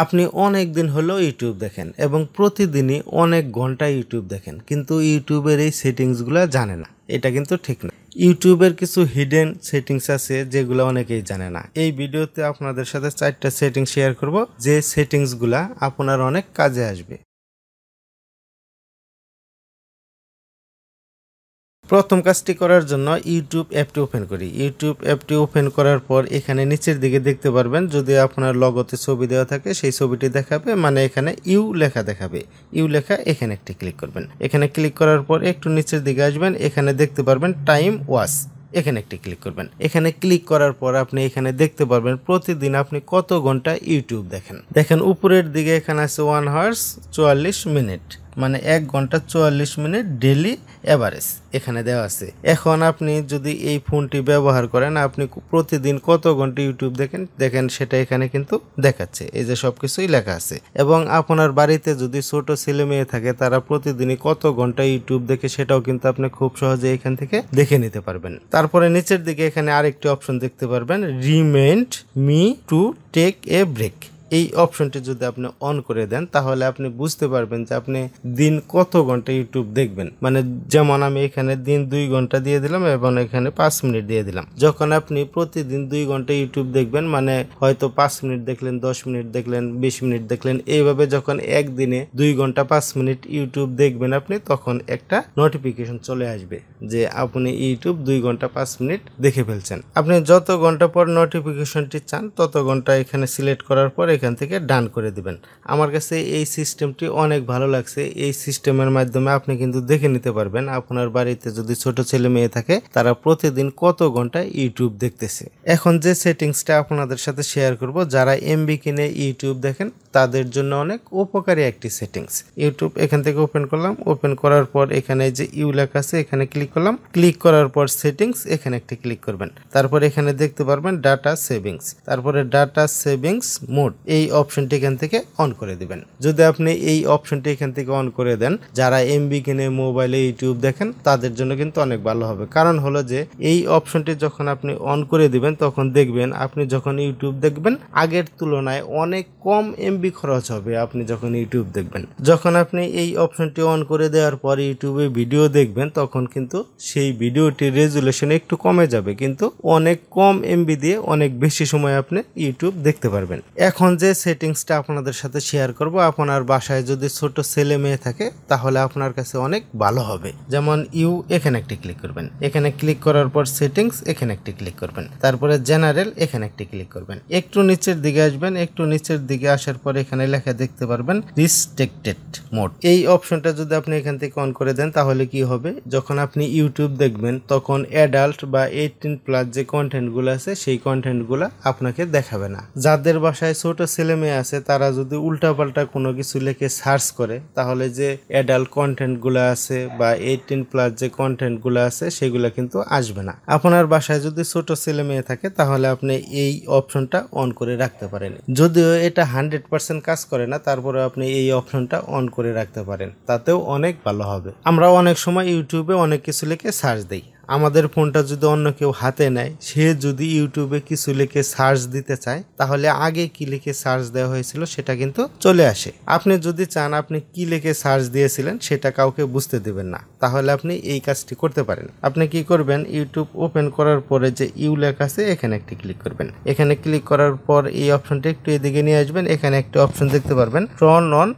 আপনি অনেক দিন হলো ইউটিউব দেখেন এবং প্রতিদিনই অনেক ঘন্টা ইউটিউব দেখেন, কিন্তু ইউটিউবের এই সেটিংসগুলো জানে না। এটা কিন্তু ঠিক না। ইউটিউবের কিছু হিডেন সেটিংস আছে যেগুলো অনেকেই জানে না। এই ভিডিওতে আপনাদের সাথে 4টা সেটিংস শেয়ার করব, যে সেটিংসগুলো আপনার অনেক কাজে আসবে। প্রথম কাজটি করার জন্য ইউটিউব অ্যাপটি ওপেন করি। ইউটিউব অ্যাপটি ওপেন করার পর এখানে নিচের দিকে দেখতে পারবেন, যদি আপনার লগোতে ছবি দেওয়া থাকে সেই ছবিটি দেখাবে, মানে এখানে ইউ লেখা দেখাবে। ইউ লেখা এখানে একটি ক্লিক করবেন। এখানে ক্লিক করার পর একটু নিচের দিকে আসবেন, এখানে দেখতে পারবেন টাইম ওয়াচ, এখানে একটি ক্লিক করবেন। এখানে ক্লিক করার পর আপনি এখানে দেখতে পারবেন প্রতিদিন আপনি কত ঘন্টা ইউটিউব দেখেন। দেখেন উপরের দিকে এখানে আছে 1 আওয়ার্স 44 মিনিট, মানে 1 ঘন্টা 44 মিনিট ডেলি এভারেজ এখানে দেওয়া আছে। এখন আপনি যদি এই ফোনটি ব্যবহার করেন, আপনি প্রতিদিন কত ঘন্টা ইউটিউব দেখেন সেটা এখানে কিন্তু দেখাচ্ছে। এই যে সবকিছুই লেখা আছে। এবং আপনার বাড়িতে যদি ছোট ছেলে মেয়ে থাকে, তারা প্রতিদিনই কত ঘন্টা ইউটিউব দেখে সেটাও কিন্তু আপনি খুব সহজে এখান থেকে দেখে নিতে পারবেন। তারপরে নিচের দিকে এখানে আরেকটি অপশন দেখতে পারবেন, remind me to take a break. এই অপশনটি যদি আপনি অন করে দেন, তাহলে আপনি বুঝতে পারবেন যে আপনি দিন কত ঘন্টা ইউটিউব দেখবেন। মানে যেমন আমি এখানে দিন 2 ঘন্টা দিয়ে দিলাম এবং এখানে 5 মিনিট দিয়ে দিলাম। যখন আপনি প্রতিদিন 2 ঘন্টা ইউটিউব দেখবেন, মানে হয়তো 5 মিনিট দেখলেন, 10 মিনিট দেখলেন, 20 মিনিট দেখলেন, এইভাবে যখন একদিনে 2 ঘন্টা 5 মিনিট ইউটিউব দেখবেন আপনি, তখন একটা নোটিফিকেশন চলে আসবে যে আপনি ইউটিউব 2 ঘন্টা 5 মিনিট দেখে ফেলছেন। আপনি যত ঘন্টা পর নোটিফিকেশনটি চান তত ঘন্টা এখানে সিলেক্ট করার পর এখান থেকে ডান করে দিবেন। আমার কাছে এই সিস্টেমটি অনেক ভালো লাগছে। এই সিস্টেমের মাধ্যমে আপনি কিন্তু দেখে নিতে পারবেন আপনার বাড়িতে যদি ছোট ছেলে মেয়ে থাকে, তারা প্রতিদিন কত ঘন্টা ইউটিউব দেখতেছে। এখন যে সেটিংসটা আপনাদের সাথে শেয়ার করব, যারা এমবি কিনে ইউটিউব দেখেন তাদের জন্য অনেক উপকারী একটি সেটিংস। ইউটিউব এখান থেকে ওপেন করলাম। ওপেন করার পর এখানে যে ইউ লেখা আছে এখানে ক্লিক করলাম। ক্লিক করার পর সেটিংস এখানে একটি ক্লিক করবেন। তারপর এখানে দেখতে পারবেন ডাটা সেভিংস, তারপরে ডাটা সেভিংস মোড, এই অপশনটি এখান থেকে অন করে দিবেন। যদি আপনি এই অপশনটি এখান থেকে অন করে দেন, যারা এমবি কিনে মোবাইলে ইউটিউব দেখেন তাদের জন্য কিন্তু অনেক ভালো হবে। কারণ হলো যে এই অপশনটি যখন আপনি অন করে দিবেন, তখন দেখবেন আপনি যখন ইউটিউব দেখবেন আগের তুলনায় অনেক কম এমবি খরচ হবে। আপনি যখন ইউটিউব দেখবেন, যখন আপনি এই অপশনটি অন করে দেওয়ার পর ইউটিউবে ভিডিও দেখবেন, তখন কিন্তু সেই ভিডিওটির রেজুলেশন একটু কমে যাবে, কিন্তু অনেক কম এমবি দিয়ে অনেক বেশি সময় আপনি ইউটিউব দেখতে পারবেন। এখন যে সেটিংসটা আপনাদের সাথে শেয়ার করব, আপনার বাসায় যদি ছোট ছেলে মেয়ে থাকে তাহলে আপনার কাছে অনেক ভালো হবে। যেমন ইউ এখানে একটি ক্লিক করবেন। এখানে ক্লিক করার পর সেটিংস এখানে একটি ক্লিক করবেন। তারপরে জেনারেল এখানে একটি ক্লিক করবেন। একটু নিচের দিকে আসবেন। একটু নিচের দিকে আসার পর এখানে লেখা দেখতে পারবেন রিস্ট্রিক্টেড মোড। এই অপশনটা যদি আপনি এখান থেকে অন করে দেন, তাহলে কি হবে, যখন আপনি ইউটিউব দেখবেন তখন অ্যাডাল্ট বা 18+ যে কন্টেন্টগুলো আছে সেই কন্টেন্টগুলো আপনাকে দেখাবে না। যাদের বাসায় ছোট ছেলে মেয়ে আছে, তারা যদি উল্টাপাল্টা কোনো কিছু লিখে সার্চ করে, তাহলে যে অ্যাডাল্ট কন্টেন্টগুলো আছে বা 18+ যে কন্টেন্টগুলো আছে সেগুলো কিন্তু আসবে না। আপনার বাসায় যদি ছোট ছেলে মেয়ে থাকে, তাহলে আপনি এই অপশনটা অন করে রাখতে পারেন। যদিও এটা 100% কাজ করে না, তারপরে আপনি এই অপশনটা অন করে রাখতে পারেন, তাতেও অনেক ভালো হবে। আমরা অনেক সময় ইউটিউবে অনেক কিছু লিখে সার্চ দিই। আমাদের ফোনটা যদি অন্য কেউ হাতে নেয়, সে যদি ইউটিউবে কিছু লিখে সার্চ দিতে চায়, তাহলে আগে কি লিখে সার্চ দেওয়া হয়েছিল সেটা কিন্তু চলে আসে। আপনি যদি চান আপনি কি লিখে সার্চ দিয়েছিলেন সেটা কাউকে বুঝতে দেবেন না, তাহলে আপনি এই কাজটি করতে পারেন। আপনি কি করবেন, ইউটিউব ওপেন করার পরে যে ইউ লেখা আছে এখানে একটি ক্লিক করবেন। এখানে ক্লিক করার পর এই অপশনটা একটু এদিকে নিয়ে আসবেন। এখানে একটা অপশন দেখতে পারবেন টার্ন অন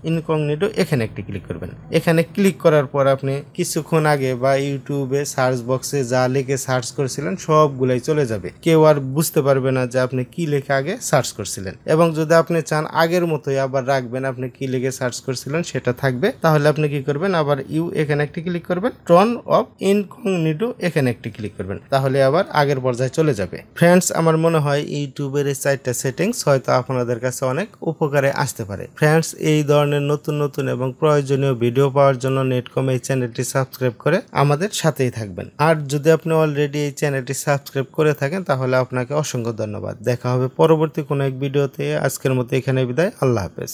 ইনকগনিটো, এখানে একটি ক্লিক করবেন। এখানে ক্লিক করার পর আপনি কিছুক্ষণ আগে বা ইউটিউবে সার্চ বক্সে যা লিখে সার্চ করেছিলেন সবগুলাই চলে যাবে। কেউ আর বুঝতে পারবে না যে আপনি কি লিখে আগে সার্চ করছিলেন। এবং যদি আপনি চান আগের মতোই আবার রাখবেন, আপনি কি লিখে সার্চ করছিলেন সেটা থাকবে, তাহলে আপনি কি করবেন, আবার ইউ এখানে একটি ক্লিক করবেন, টার্ন অফ ইনকগনিটো এখানে একটি ক্লিক করবেন, তাহলে আবার আগের পর্যায়ে চলে যাবে। ফ্রেন্ডস, আমার মনে হয় ইউটিউবের এই 4টা সেটিংস হয়তো আপনাদের কাছে অনেক উপকারে আসতে পারে। ফ্রেন্ডস, এই ধরনের নতুন নতুন এবং প্রয়োজনীয় ভিডিও পাওয়ার জন্য নেটকম এই চ্যানেলটি সাবস্ক্রাইব করে আমাদের সাথেই থাকবেন। আর যদি আপনি অলরেডি এই চ্যানেলটি সাবস্ক্রাইব করে থাকেন, তাহলে আপনাকে অসংখ্য ধন্যবাদ। দেখা হবে পরবর্তী কোনো এক ভিডিওতে। আজকের মতো এখানে বিদায়। আল্লাহ হাফেজ।